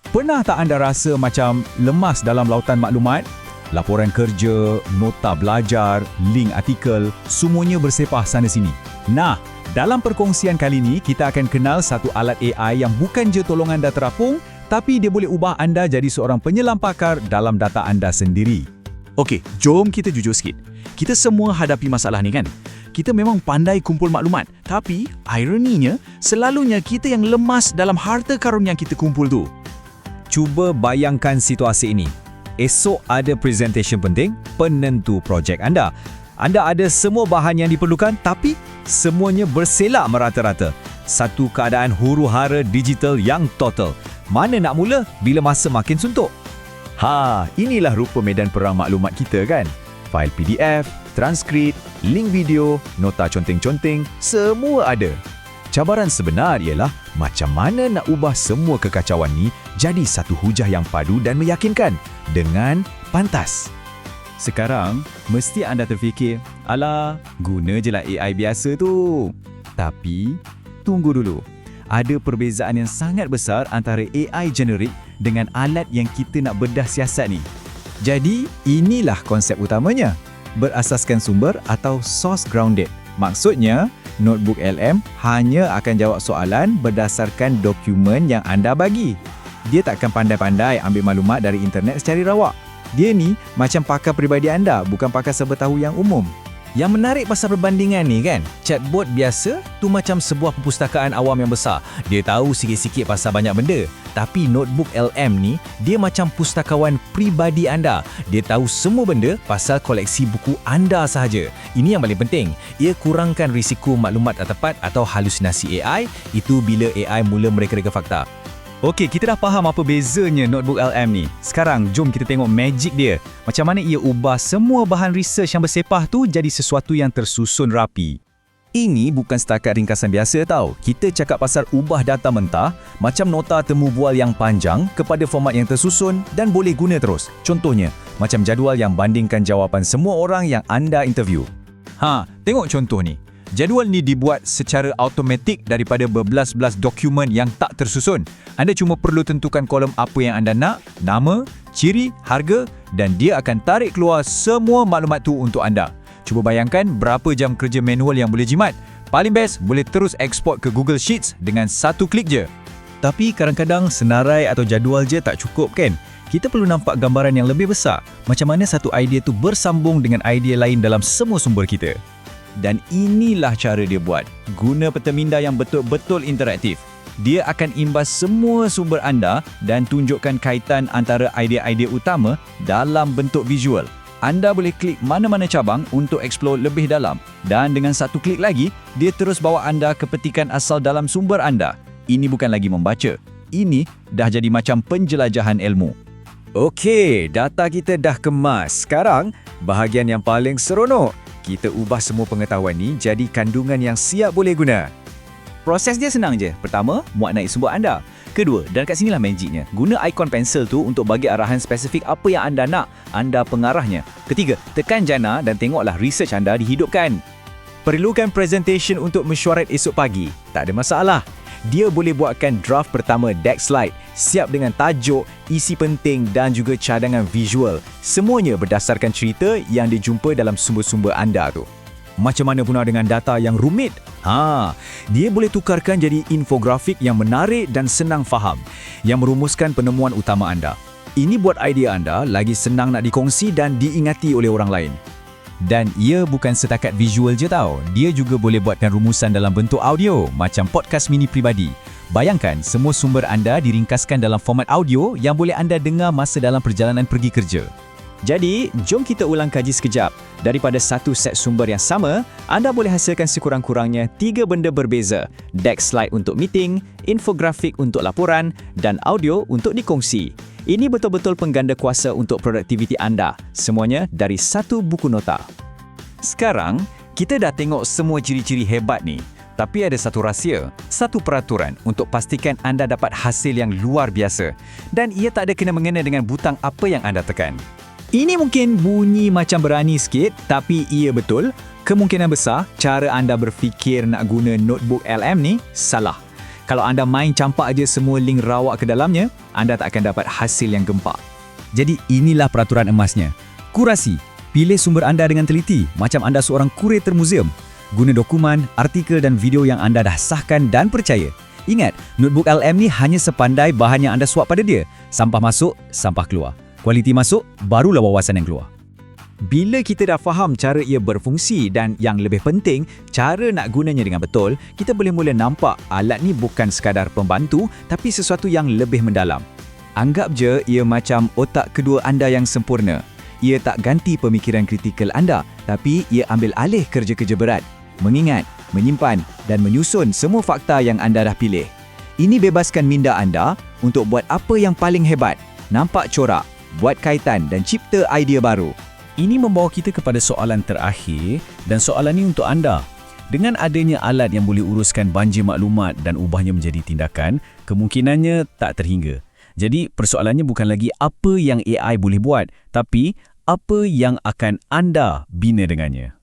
Pernah tak anda rasa macam lemas dalam lautan maklumat? Laporan kerja, nota belajar, link artikel, semuanya bersepah sana sini. Nah, dalam perkongsian kali ini, kita akan kenal satu alat AI yang bukan je tolong anda terapung, tapi dia boleh ubah anda jadi seorang penyelam pakar dalam data anda sendiri. Okey, jom kita jujur sikit. Kita semua hadapi masalah ni kan? Kita memang pandai kumpul maklumat, tapi ironinya, selalunya kita yang lemas dalam harta karun yang kita kumpul tu. Cuba bayangkan situasi ini. Esok ada presentation penting, penentu projek anda. Anda ada semua bahan yang diperlukan, tapi semuanya berselak merata-rata. Satu keadaan huru-hara digital yang total. Mana nak mula bila masa makin suntuk? Inilah rupa medan perang maklumat kita kan? Fail PDF, transkrip, link video, nota conteng-conteng, semua ada. Cabaran sebenar ialah macam mana nak ubah semua kekacauan ni jadi satu hujah yang padu dan meyakinkan dengan pantas. Sekarang, mesti anda terfikir, alah, guna je lah AI biasa tu. Tapi, tunggu dulu. Ada perbezaan yang sangat besar antara AI generik dengan alat yang kita nak bedah siasat ni. Jadi, inilah konsep utamanya. Berasaskan sumber atau source grounded. Maksudnya, notebook LM hanya akan jawab soalan berdasarkan dokumen yang anda bagi. Dia takkan pandai-pandai ambil maklumat dari internet secara rawak. Dia ni macam pakar peribadi anda, bukan pakar serba tahu yang umum. Yang menarik pasal perbandingan ni kan, chatbot biasa tu macam sebuah perpustakaan awam yang besar. Dia tahu sikit-sikit pasal banyak benda. Tapi notebook LM ni, dia macam pustakawan pribadi anda. Dia tahu semua benda pasal koleksi buku anda sahaja. Ini yang paling penting. Ia kurangkan risiko maklumat tak tepat atau halusinasi AI, itu bila AI mula mereka-reka fakta. Okey, kita dah faham apa bezanya notebook LM ni. Sekarang, jom kita tengok magic dia. Macam mana ia ubah semua bahan research yang bersepah tu jadi sesuatu yang tersusun rapi. Ini bukan setakat ringkasan biasa tau. Kita cakap pasal ubah data mentah, macam nota temu bual yang panjang kepada format yang tersusun dan boleh guna terus. Contohnya, macam jadual yang bandingkan jawapan semua orang yang anda interview. Tengok contoh ni. Jadual ni dibuat secara automatik daripada berbelas-belas dokumen yang tak tersusun. Anda cuma perlu tentukan kolom apa yang anda nak, nama, ciri, harga dan dia akan tarik keluar semua maklumat tu untuk anda. Cuba bayangkan berapa jam kerja manual yang boleh jimat. Paling best, boleh terus ekspor ke Google Sheets dengan satu klik je. Tapi kadang-kadang senarai atau jadual je tak cukup kan? Kita perlu nampak gambaran yang lebih besar. Macam mana satu idea tu bersambung dengan idea lain dalam semua sumber kita. Dan inilah cara dia buat. Guna peta minda yang betul-betul interaktif. Dia akan imbas semua sumber anda dan tunjukkan kaitan antara idea-idea utama dalam bentuk visual. Anda boleh klik mana-mana cabang untuk explore lebih dalam. Dan dengan satu klik lagi, dia terus bawa anda ke petikan asal dalam sumber anda. Ini bukan lagi membaca. Ini dah jadi macam penjelajahan ilmu. Okey, data kita dah kemas. Sekarang, bahagian yang paling seronok. Kita ubah semua pengetahuan ni jadi kandungan yang siap boleh guna. Proses dia senang je. Pertama, muat naik sumber anda. Kedua, dan kat sinilah magicnya. Guna ikon pensel tu untuk bagi arahan spesifik apa yang anda nak. Anda pengarahnya. Ketiga, tekan jana dan tengoklah research anda dihidupkan. Perlukan presentation untuk mesyuarat esok pagi? Tak ada masalah. Dia boleh buatkan draft pertama deck slide, siap dengan tajuk, isi penting dan juga cadangan visual. Semuanya berdasarkan cerita yang dijumpa dalam sumber-sumber anda tu. Macam mana pula dengan data yang rumit? Dia boleh tukarkan jadi infografik yang menarik dan senang faham, yang merumuskan penemuan utama anda. Ini buat idea anda lagi senang nak dikongsi dan diingati oleh orang lain. Dan ia bukan setakat visual je tau. Dia juga boleh buatkan rumusan dalam bentuk audio, macam podcast mini pribadi. Bayangkan semua sumber anda diringkaskan dalam format audio yang boleh anda dengar masa dalam perjalanan pergi kerja. Jadi, jom kita ulang kaji sekejap. Daripada satu set sumber yang sama, anda boleh hasilkan sekurang-kurangnya 3 benda berbeza. Deck slide untuk meeting, infografik untuk laporan dan audio untuk dikongsi. Ini betul-betul pengganda kuasa untuk produktiviti anda. Semuanya dari satu buku nota. Sekarang, kita dah tengok semua ciri-ciri hebat ni. Tapi ada satu rahsia, satu peraturan untuk pastikan anda dapat hasil yang luar biasa. Dan ia tak ada kena-mengena dengan butang apa yang anda tekan. Ini mungkin bunyi macam berani sikit, tapi ia betul. Kemungkinan besar, cara anda berfikir nak guna notebook LM ni salah. Kalau anda main campak aja semua link rawak ke dalamnya, anda tak akan dapat hasil yang gempak. Jadi inilah peraturan emasnya. Kurasi, pilih sumber anda dengan teliti, macam anda seorang kurator muzium. Guna dokumen, artikel dan video yang anda dah sahkan dan percaya. Ingat, notebook LM ni hanya sepandai bahan yang anda suap pada dia. Sampah masuk, sampah keluar. Kualiti masuk, barulah wawasan yang keluar. Bila kita dah faham cara ia berfungsi dan yang lebih penting, cara nak gunanya dengan betul, kita boleh mula nampak alat ni bukan sekadar pembantu tapi sesuatu yang lebih mendalam. Anggap je ia macam otak kedua anda yang sempurna. Ia tak ganti pemikiran kritikal anda, tapi ia ambil alih kerja-kerja berat. Mengingat, menyimpan dan menyusun semua fakta yang anda dah pilih. Ini bebaskan minda anda untuk buat apa yang paling hebat, nampak corak, buat kaitan dan cipta idea baru. Ini membawa kita kepada soalan terakhir dan soalan ini untuk anda. Dengan adanya alat yang boleh uruskan banjir maklumat dan ubahnya menjadi tindakan, kemungkinannya tak terhingga. Jadi persoalannya bukan lagi apa yang AI boleh buat, tapi apa yang akan anda bina dengannya.